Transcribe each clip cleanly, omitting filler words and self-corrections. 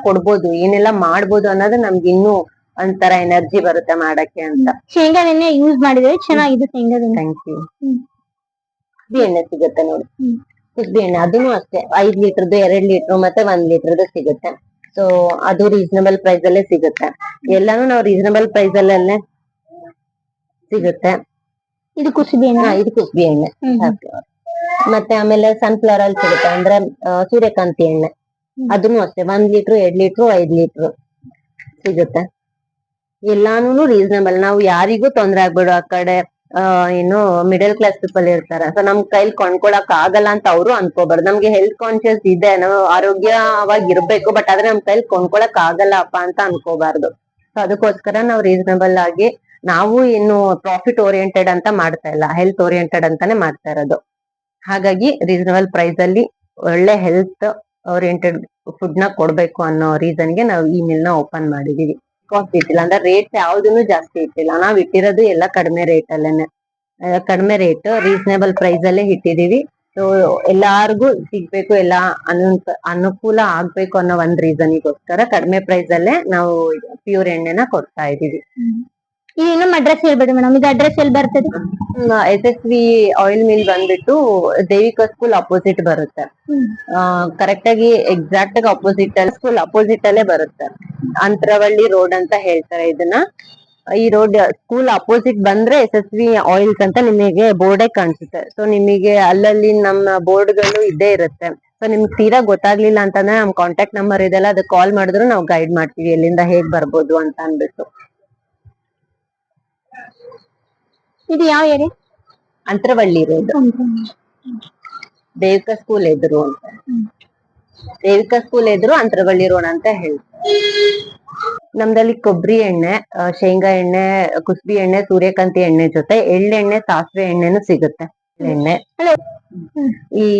ಕೊಡ್ಬೋದು, ಏನೆಲ್ಲ ಮಾಡ್ಬೋದು ಅನ್ನೋದು ನಮ್ಗೆ ಇನ್ನೂ ಒಂಥರ ಎನರ್ಜಿ ಬರುತ್ತೆ ಮಾಡಕ್ಕೆ ಅಂತ. ಶೇಂಗಾದ ಎಣ್ಣೆ ಯೂಸ್ ಮಾಡಿದ್ರೆ ಚೆನ್ನಾಗಿದೆ ಶೇಂಗಾದ ಎಣ್ಣೆ. Thank you. ಕುಸ್ಬಿ ಎಣ್ಣೆ ಸಿಗುತ್ತೆ ನೋಡಿ, ಕುಸ್ಬಿ ಎಣ್ಣೆ ಅದನ್ನು ಅಷ್ಟೇ 5 ಲೀಟರ್ದು 2 ಲೀಟರ್ ಮತ್ತೆ 1 ಲೀಟರ್ದು ಸಿಗುತ್ತೆ. ಸೊ ಅದು ರೀಸನಬಲ್ ಪ್ರೈಸ್ ಅಲ್ಲೇ ಸಿಗುತ್ತೆ. ಎಲ್ಲಾನು ನಾವು ರೀಸನಬಲ್ ಪ್ರೈಸ್ ಅಲ್ಲೇ ಸಿಗುತ್ತೆ. ಇದು ಕುಸುಬಿ ಎಣ್ಣೆ. ಇದು ಕುಸ್ಬಿ ಎಣ್ಣೆ. ಮತ್ತೆ ಆಮೇಲೆ ಸನ್ಫ್ಲವರ್ ಅಲ್ಲಿ ಸಿಗುತ್ತೆ ಅಂದ್ರೆ ಸೂರ್ಯಕಾಂತಿ ಎಣ್ಣೆ, ಅದನ್ನು ಅಷ್ಟೇ 1 ಲೀಟರ್ 2 ಲೀಟರ್ 5 ಲೀಟರ್ ಸಿಗುತ್ತೆ. ಎಲ್ಲಾನು ರೀಸನಬಲ್. ನಾವು ಯಾರಿಗೂ ತೊಂದ್ರೆ ಆಗ್ಬೇಡ. ಆ ಕಡೆ ಏನು ಮಿಡಲ್ ಕ್ಲಾಸ್ ಪೀಪಲ್ ಇರ್ತಾರೆ, ಸೊ ನಮ್ ಕೈಲಿ ಕೊಂಡ್ಕೊಳಕ್ ಆಗಲ್ಲ ಅಂತ ಅವರು ಅನ್ಕೋಬಾರ್ದು. ನಮ್ಗೆ ಹೆಲ್ತ್ ಕಾನ್ಶಿಯಸ್ ಇದೆ, ನಾವು ಆರೋಗ್ಯವಾಗಿ ಇರ್ಬೇಕು, ಬಟ್ ಆದ್ರೆ ನಮ್ ಕೈಲಿ ಕೊಂಡ್ಕೊಳಕ್ ಆಗಲ್ಲಪ್ಪ ಅಂತ ಅನ್ಕೋಬಾರ್ದು. ಸೊ ಅದಕ್ಕೋಸ್ಕರ ನಾವು ರೀಸನಬಲ್ ಆಗಿ, ನಾವು ಇನ್ನು ಪ್ರಾಫಿಟ್ ಓರಿಯೆಂಟೆಡ್ ಅಂತ ಮಾಡ್ತಾ ಇಲ್ಲ, ಹೆಲ್ತ್ ಓರಿಯೆಂಟೆಡ್ ಅಂತಾನೆ ಮಾಡ್ತಾ ಇರೋದು. ಹಾಗಾಗಿ ರೀಸನಬಲ್ ಪ್ರೈಸ್ ಅಲ್ಲಿ ಒಳ್ಳೆ ಹೆಲ್ತ್ ಓರಿಯೆಂಟೆಡ್ ಫುಡ್ ನ ಕೊಡ್ಬೇಕು ಅನ್ನೋ ರೀಸನ್ ಗೆ ನಾವು ಈ ಮಿಲ್ ನ ಓಪನ್ ಮಾಡಿದೀವಿ. ಕಾಸ್ಟ್ ಇಟ್ಟಿಲ್ಲ ಅಂದ್ರೆ ರೇಟ್ ಯಾವ್ದನ್ನು ಜಾಸ್ತಿ ಇಟ್ಟಿಲ್ಲ, ನಾವ್ ಇಟ್ಟಿರೋದು ಎಲ್ಲ ಕಡಿಮೆ ರೇಟ್ ಅಲ್ಲೇನೆ, ಕಡಿಮೆ ರೇಟ್ ರೀಸನೇಬಲ್ ಪ್ರೈಸ್ ಅಲ್ಲೇ ಇಟ್ಟಿದೀವಿ. ಸೊ ಎಲ್ಲಾರ್ಗು ಸಿಗ್ಬೇಕು, ಎಲ್ಲಾ ಅನುಕೂಲ ಆಗ್ಬೇಕು ಅನ್ನೋ ಒಂದ್ ರೀಸನ್ಗೋಸ್ಕರ ಕಡಿಮೆ ಪ್ರೈಸ್ ಅಲ್ಲೇ ನಾವು ಪ್ಯೂರ್ ಎಣ್ಣೆನ ಕೊಡ್ತಾ ಇದೀವಿ. ಈ ನಮ್ಮ ಅಡ್ರೆಸ್ ಹೇಳ್ಬೇಡಿ ಮೇಡಮ್, ಇದು ಅಡ್ರೆಸ್ ಎಲ್ಲಿ ಬರ್ತದೆ? SSV ಆಯಿಲ್ ಮಿಲ್ ಬಂದ್ಬಿಟ್ಟು ದೇವಿಕಾ ಸ್ಕೂಲ್ ಅಪೋಸಿಟ್ ಬರುತ್ತೆ. ಕರೆಕ್ಟ್ ಆಗಿ ಎಕ್ಸಾಕ್ಟ್ ಆಗಿ ಅಪೋಸಿಟ್ ಸ್ಕೂಲ್ ಅಪೋಸಿಟ್ ಅಲ್ಲೇ ಬರುತ್ತೆ. ಅಂತರವಳ್ಳಿ ರೋಡ್ ಅಂತ ಹೇಳ್ತಾರೆ ಇದನ್ನ. ಈ ರೋಡ್ ಸ್ಕೂಲ್ ಅಪೋಸಿಟ್ ಬಂದ್ರೆ SSV ಆಯಿಲ್ಸ್ ಅಂತ ನಿಮಗೆ ಬೋರ್ಡೇ ಕಾಣಿಸುತ್ತೆ. ಸೊ ನಿಮಗೆ ಅಲ್ಲಲ್ಲಿ ನಮ್ಮ ಬೋರ್ಡ್ಗಳು ಇದ್ದೇ ಇರುತ್ತೆ. ಸೊ ನಿಮ್ಗೆ ತೀರಾ ಗೊತ್ತಾಗ್ಲಿಲ್ಲ ಅಂತಂದ್ರೆ ನಮ್ ಕಾಂಟ್ಯಾಕ್ಟ್ ನಂಬರ್ ಇದೆಲ್ಲ, ಅದಕ್ಕೆ ಕಾಲ್ ಮಾಡಿದ್ರು ನಾವು ಗೈಡ್ ಮಾಡ್ತೀವಿ ಎಲ್ಲಿಂದ ಹೇಗ್ ಬರ್ಬೋದು ಅಂತ ಅನ್ಬಿಟ್ಟು. ಇದು ಯಾವ area? Antaravalli road, Devika school ಎದುರು ಅಂತ. ದೇವಿಕಾ ಸ್ಕೂಲ್ ಎದುರು ಅಂತರವಳ್ಳಿ ರೋಡ್ ಅಂತ ಹೇಳ್ತಾರೆ. ನಮ್ದಲ್ಲಿ ಕೊಬ್ಬರಿ ಎಣ್ಣೆ, ಶೇಂಗಾ ಎಣ್ಣೆ, ಕುಸ್ಬಿ ಎಣ್ಣೆ, ಸೂರ್ಯಕಾಂತಿ ಎಣ್ಣೆ ಜೊತೆ ಎಳ್ಳೆಣ್ಣೆ, ಸಾಸಿವೆ ಎಣ್ಣೆನು ಸಿಗುತ್ತೆ. ಎಣ್ಣೆ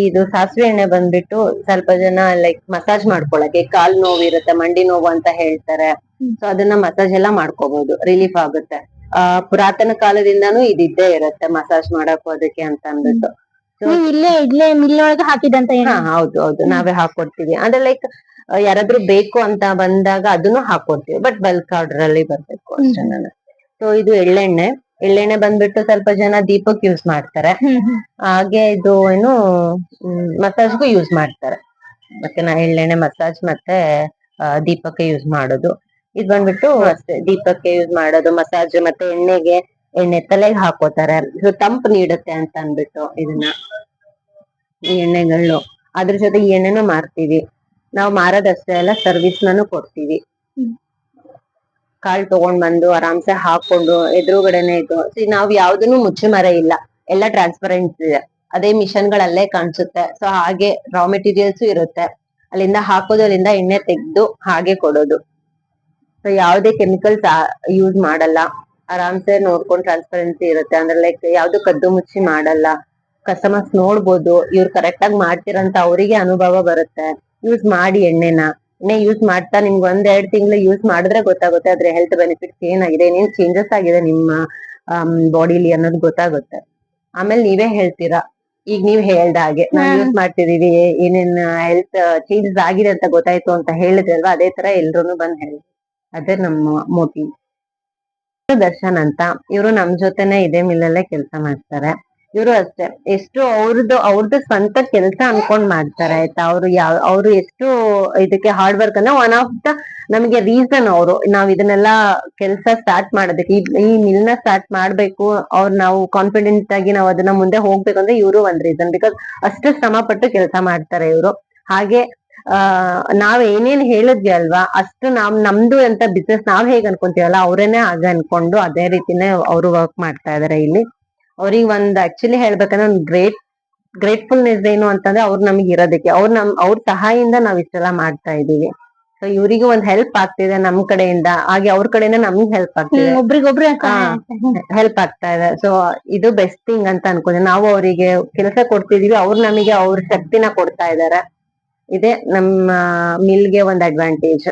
ಇದು ಸಾಸಿವೆ ಎಣ್ಣೆ ಬಂದ್ಬಿಟ್ಟು ಸ್ವಲ್ಪ ಜನ ಲೈಕ್ ಮಸಾಜ್ ಮಾಡ್ಕೊಳಕ್ಕೆ, ಕಾಲ್ ನೋವು ಇರುತ್ತೆ, ಮಂಡಿ ನೋವು ಅಂತ ಹೇಳ್ತಾರೆ. ಸೊ ಅದನ್ನ ಮಸಾಜ್ ಎಲ್ಲ ಮಾಡ್ಕೋಬಹುದು, ರಿಲೀಫ್ ಆಗುತ್ತೆ. ಪುರಾತನ ಕಾಲದಿಂದಾನು ಇದಿದ್ದೇ ಇರುತ್ತೆ ಮಸಾಜ್ ಮಾಡಕ್ಕೂ ಅದಕ್ಕೆ ಅಂತ ಅಂದ್ಬಿಟ್ಟು. ಇಲ್ಲೇ ಮಿಲ್ ಒಳಗೆ ಹಾಕಿದಂತ. ಹೌದು ಹೌದು, ನಾವೇ ಹಾಕೊಡ್ತೀವಿ. ಅಂದ್ರೆ ಲೈಕ್ ಯಾರಾದ್ರೂ ಬೇಕು ಅಂತ ಬಂದಾಗ ಅದನ್ನು ಹಾಕೊಡ್ತೀವಿ, ಬಟ್ ಬಲ್ಕ್ ಆರ್ಡರ್ ಅಲ್ಲಿ ಬರ್ಬೇಕು ಅಷ್ಟೇ ನಾನು. ಸೊ ಇದು ಎಳ್ಳೆಣ್ಣೆ. ಎಳ್ಳೆಣ್ಣೆ ಬಂದ್ಬಿಟ್ಟು ಸ್ವಲ್ಪ ಜನ ದೀಪಕ್ ಯೂಸ್ ಮಾಡ್ತಾರೆ, ಹಾಗೆ ಇದು ಏನು ಮಸಾಜ್ಗೂ ಯೂಸ್ ಮಾಡ್ತಾರೆ. ಮತ್ತೆ ನಾ ಎಳ್ಳೆಣ್ಣೆ ಮಸಾಜ್ ಮತ್ತೆ ದೀಪಕ್ಕೆ ಯೂಸ್ ಮಾಡೋದು. ಇದ್ ಬಂದ್ಬಿಟ್ಟು ಅಷ್ಟೇ ದೀಪಕ್ಕೆ ಯೂಸ್ ಮಾಡೋದು, ಮಸಾಜ್ ಮತ್ತೆ ಎಣ್ಣೆ ತಲೆಗೆ ಹಾಕೋತಾರೆ, ತಂಪು ನೀಡುತ್ತೆ ಅಂತ ಅನ್ಬಿಟ್ಟು ಇದನ್ನ ಈ ಎಣ್ಣೆಗಳು. ಅದ್ರ ಜೊತೆ ಈ ಎಣ್ಣೆನೂ ಮಾರ್ತೀವಿ ನಾವು. ಮಾರೋದಷ್ಟೇ ಅಲ್ಲ, ಸರ್ವಿಸ್ ನಾನು ಕೊಡ್ತೀವಿ. ಕಾಳ್ ತಗೊಂಡ್ ಬಂದು ಆರಾಮ್ಸೆ ಹಾಕೊಂಡು ಎದುರುಗಡೆನೆ ಇದು. ನಾವ್ ಯಾವ್ದನ್ನು ಮುಚ್ಚುಮರೆ ಇಲ್ಲ, ಎಲ್ಲ ಟ್ರಾನ್ಸ್ಪರೆನ್ಸ್ ಇದೆ. ಅದೇ ಮಿಷನ್ ಗಳಲ್ಲೇ ಕಾಣಿಸುತ್ತೆ. ಸೊ ಹಾಗೆ ರಾ ಮೆಟೀರಿಯಲ್ಸ್ ಇರುತ್ತೆ, ಅಲ್ಲಿಂದ ಹಾಕೋದು, ಅಲ್ಲಿಂದ ಎಣ್ಣೆ ತೆಗ್ದು ಹಾಗೆ ಕೊಡೋದು. ಸೊ ಯಾವ್ದೇ ಕೆಮಿಕಲ್ಸ್ ಯೂಸ್ ಮಾಡಲ್ಲ, ಆರಾಮ್ಸೆ ನೋಡ್ಕೊಂಡು ಟ್ರಾನ್ಸ್ಪರೆನ್ಸಿ ಇರುತ್ತೆ. ಅಂದ್ರೆ ಲೈಕ್ ಯಾವ್ದು ಕದ್ದು ಮುಚ್ಚಿ ಮಾಡಲ್ಲ. ಕಸ್ಟಮರ್ಸ್ ನೋಡ್ಬೋದು ಇವ್ರು ಕರೆಕ್ಟ್ ಆಗಿ ಮಾಡ್ತಿರಂತ, ಅವರಿಗೆ ಅನುಭವ ಬರುತ್ತೆ. ಯೂಸ್ ಮಾಡಿ ಎಣ್ಣೆ ಯೂಸ್ ಮಾಡ್ತಾ ನಿಮ್ಗೆ 1-2 ತಿಂಗಳು ಯೂಸ್ ಮಾಡಿದ್ರೆ ಗೊತ್ತಾಗುತ್ತೆ ಅದ್ರ ಹೆಲ್ತ್ ಬೆನಿಫಿಟ್ಸ್ ಏನಾಗಿದೆ, ಏನೇನ್ ಚೇಂಜಸ್ ಆಗಿದೆ ನಿಮ್ಮ ಬಾಡಿಲಿ ಅನ್ನೋದು ಗೊತ್ತಾಗುತ್ತೆ. ಆಮೇಲೆ ನೀವೇ ಹೇಳ್ತೀರಾ, ಈಗ ನೀವ್ ಹೇಳ್ದ ಹಾಗೆ ನಾವ್ ಯೂಸ್ ಮಾಡ್ತಿದೀವಿ, ಏನೇನ್ ಹೆಲ್ತ್ ಚೇಂಜಸ್ ಆಗಿದೆ ಅಂತ ಗೊತ್ತಾಯ್ತು ಅಂತ ಹೇಳಿದ್ರಲ್ವಾ, ಅದೇ ತರ ಎಲ್ರು ಬಂದ್ ಹೇಳಿ. ಅದೇ ನಮ್ಮ ಮೋಟಿವ್. ದರ್ಶನ್ ಅಂತ, ಇವರು ನಮ್ ಜೊತೆನೆ ಇದೇ ಮಿಲ್ಲಲ್ಲೇ ಕೆಲಸ ಮಾಡ್ತಾರೆ. ಇವರು ಅಷ್ಟೇ, ಎಷ್ಟು ಅವ್ರದ್ದು ಸ್ವಂತ ಕೆಲಸ ಅನ್ಕೊಂಡ್ ಮಾಡ್ತಾರೆ ಆಯ್ತಾ. ಅವ್ರು ಎಷ್ಟು ಇದಕ್ಕೆ ಹಾರ್ಡ್ ವರ್ಕ್ ಅಂದ್ರೆ ಒನ್ ಆಫ್ ದ ನಮಗೆ ರೀಸನ್ ಅವರು. ನಾವ್ ಇದನ್ನೆಲ್ಲ ಕೆಲಸ ಸ್ಟಾರ್ಟ್ ಮಾಡೋದಕ್ಕೆ, ಈ ಮಿಲ್ ನ ಸ್ಟಾರ್ಟ್ ಮಾಡ್ಬೇಕು, ನಾವು ಕಾನ್ಫಿಡೆಂಟ್ ಆಗಿ ನಾವು ಅದನ್ನ ಮುಂದೆ ಹೋಗ್ಬೇಕು ಅಂದ್ರೆ ಇವರು ಒಂದ್ ರೀಸನ್. ಬಿಕಾಸ್ ಅಷ್ಟು ಶ್ರಮ ಪಟ್ಟು ಕೆಲಸ ಮಾಡ್ತಾರೆ ಇವರು. ಹಾಗೆ ನಾವ್ ಏನೇನ್ ಹೇಳಿದ್ವಿ ಅಲ್ವಾ, ಅಷ್ಟು ನಮ್ದು ಅಂತ ಬಿಸ್ನೆಸ್ ನಾವ್ ಹೇಗ್ ಅನ್ಕೊಂತೀವಲ್ಲ, ಅವ್ರೇನೆ ಹಾಗೆ ಅನ್ಕೊಂಡು ಅದೇ ರೀತಿನೇ ಅವರು ವರ್ಕ್ ಮಾಡ್ತಾ ಇದಾರೆ ಇಲ್ಲಿ. ಅವ್ರಿಗೆ ಒಂದ್ ಆಕ್ಚುಲಿ ಹೇಳ್ಬೇಕಂದ್ರೆ ಒಂದ್ ಗ್ರೇಟ್ಫುಲ್ನೆಸ್ ಏನು ಅಂತಂದ್ರೆ, ಅವ್ರು ನಮ್ಗೆ ಇರೋದಕ್ಕೆ, ಅವ್ರ ಸಹಾಯದಿಂದ ನಾವ್ ಇಷ್ಟೆಲ್ಲ ಮಾಡ್ತಾ ಇದೀವಿ. ಸೊ ಇವರಿಗೂ ಒಂದ್ ಹೆಲ್ಪ್ ಆಗ್ತಿದೆ ನಮ್ ಕಡೆಯಿಂದ, ಹಾಗೆ ಅವ್ರ ಕಡೆಯಿಂದ ನಮ್ಗೆ ಹೆಲ್ಪ್ ಆಗ್ತಿದೆ, ಒಬ್ರಿಗೊಬ್ರು ಹೆಲ್ಪ್ ಆಗ್ತಾ ಇದೆ. ಸೊ ಇದು ಬೆಸ್ಟ್ ಥಿಂಗ್ ಅಂತ ಅನ್ಕೊಂಡೆ. ನಾವು ಅವರಿಗೆ ಕೆಲಸ ಕೊಡ್ತಿದೀವಿ, ಅವ್ರು ನಮಗೆ ಅವ್ರ ಶಕ್ತಿನ ಕೊಡ್ತಾ ಇದಾರೆ. ಇದೆ ನಮ್ಮ ಮಿಲ್ಗೆ ಒಂದ್ ಅಡ್ವಾಂಟೇಜ್.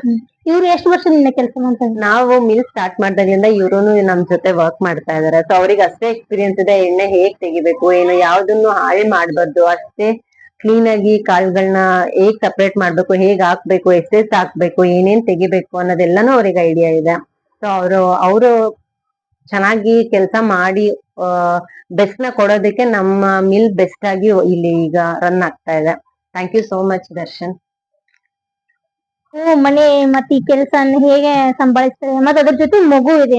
ಇವ್ರು ಎಷ್ಟು ವರ್ಷದಿಂದ ಕೆಲಸ ಮಾಡ್ತಾರೆ? ನಾವು ಮಿಲ್ ಸ್ಟಾರ್ಟ್ ಮಾಡ್ದಾಗ್ಲಿಂದ ಇವ್ರುನು ನಮ್ ಜೊತೆ ವರ್ಕ್ ಮಾಡ್ತಾ ಇದಾರೆ. ಸೊ ಅವ್ರಿಗೆ ಅಷ್ಟೇ ಎಕ್ಸ್ಪೀರಿಯನ್ಸ್ ಇದೆ, ಎಣ್ಣೆ ಹೇಗ್ ತೆಗಿಬೇಕು, ಏನು ಯಾವ್ದನ್ನು ಹಾಳೆ ಮಾಡ್ಬಾರ್ದು, ಅಷ್ಟೇ ಕ್ಲೀನ್ ಆಗಿ ಕಾಳುಗಳನ್ನ ಹೇಗ್ ಸಪರೇಟ್ ಮಾಡ್ಬೇಕು, ಹೇಗ್ ಹಾಕ್ಬೇಕು, ಎಷ್ಟೆಷ್ಟು ಹಾಕ್ಬೇಕು, ಏನೇನ್ ತೆಗಿಬೇಕು ಅನ್ನೋದೆಲ್ಲಾನು ಅವ್ರಿಗೆ ಐಡಿಯಾ ಇದೆ. ಸೊ ಅವರು ಚೆನ್ನಾಗಿ ಕೆಲಸ ಮಾಡಿ ಬೆಸ್ಟ್ ನ ಕೊಡೋದಕ್ಕೆ ನಮ್ಮ ಮಿಲ್ ಬೆಸ್ಟ್ ಆಗಿ ಇಲ್ಲಿ ಈಗ ರನ್ ಆಗ್ತಾ ಇದೆ. Thank you so much Darshan. ನೀವು ಮನೆ ಮತ್ತೆ ಈ ಕೆಲಸ ಹೇಗೆ ಸಂಭಾಳಿಸ್ತಾರೆ, ಮತ್ತೆ ಅದ್ರ ಜೊತೆ ಮಗು ಇದೆ.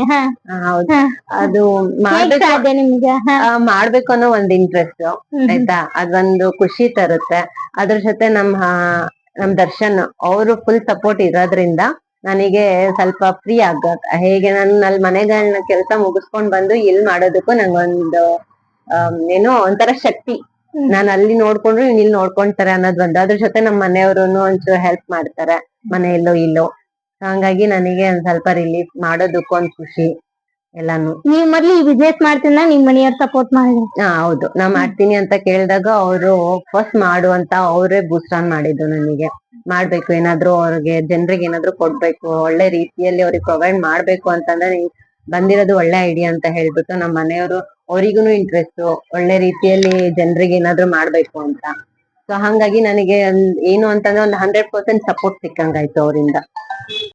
ಹೌದು, ಅದು ಹೇಗ್ ಸಾಧ್ಯ ನಿಮ್ಗೆ? ಮಾಡ್ಬೇಕು ಅನ್ನೋ ಒಂದ್ ಇಂಟ್ರೆಸ್ಟ್ ಆಯ್ತಾ, ಅದೊಂದು ಖುಷಿ ತರುತ್ತೆ. ಅದ್ರ ಜೊತೆ ನಮ್ ದರ್ಶನ್ ಅವರು ಫುಲ್ ಸಪೋರ್ಟ್ ಇರೋದ್ರಿಂದ ನನಗೆ ಸ್ವಲ್ಪ ಫ್ರೀ ಹೇಗೆ ನಾನು ಅಲ್ಲಿ ಮನೆಗಳನ್ನ ಕೆಲಸ ಮುಗಿಸ್ಕೊಂಡ್ ಬಂದು ಇಲ್ಲಿ ಮಾಡೋದಕ್ಕೂ ನಂಗೊಂದು ಏನೋ ಒಂಥರ ಶಕ್ತಿ. ನಾನು ಅಲ್ಲಿ ನೋಡ್ಕೊಂಡ್ರು ಇಲ್ಲಿ ನೋಡ್ಕೊಂತಾರೆ ಅನ್ನೋದ್ ಒಂದು. ಅದ್ರ ಜೊತೆ ನಮ್ ಮನೆಯವ್ರುನು ಒಂಚೂರು ಹೆಲ್ಪ್ ಮಾಡ್ತಾರೆ ಮನೆ ಇಲ್ಲೋ. ಹಂಗಾಗಿ ನನಗೆ ಒಂದ್ ಸ್ವಲ್ಪ ರಿಲೀಫ್, ಮಾಡೋದಕ್ಕೂ ಒಂದ್ ಖುಷಿ ಎಲ್ಲಾನು. ನೀವ್ ಮೊದ್ಲು ಈ ಬಿಸ್ನೆಸ್ ಮಾಡ್ತೀನ ನಿಮ್ ಮನೆಯವ್ರ ಸಪೋರ್ಟ್ ಮಾಡಿದ್ರು? ಹೌದು, ನಾ ಮಾಡ್ತೀನಿ ಅಂತ ಕೇಳಿದಾಗ ಅವರು ಫಸ್ಟ್ ಮಾಡು ಅಂತ ಅವರೇ ಬೂಸ್ಟ್ ಆನ್ ಮಾಡಿದ್ದು ನನಗೆ. ಮಾಡ್ಬೇಕು, ಏನಾದ್ರು ಅವ್ರಿಗೆ ಜನರಿಗೆ ಏನಾದ್ರು ಕೊಡ್ಬೇಕು, ಒಳ್ಳೆ ರೀತಿಯಲ್ಲಿ ಅವ್ರಿಗೆ ಪ್ರೊವೈಡ್ ಮಾಡ್ಬೇಕು ಅಂತಂದ್ರೆ ಬಂದಿರೋದು ಒಳ್ಳೆ ಐಡಿಯಾ ಅಂತ ಹೇಳ್ಬಿಟ್ಟು ನಮ್ಮ ಮನೆಯವರು, ಅವರಿಗೂ ಇಂಟ್ರೆಸ್ಟ್ ಒಳ್ಳೆ ರೀತಿಯಲ್ಲಿ ಜನರಿಗೆ ಏನಾದ್ರು ಮಾಡ್ಬೇಕು ಅಂತ. ಸೊ ಹಂಗಾಗಿ ನನಗೆ ಏನು ಅಂತಂದ್ರೆ ಒಂದು 100% ಸಪೋರ್ಟ್ ಸಿಕ್ಕಂಗಾಯ್ತು ಅವರಿಂದ.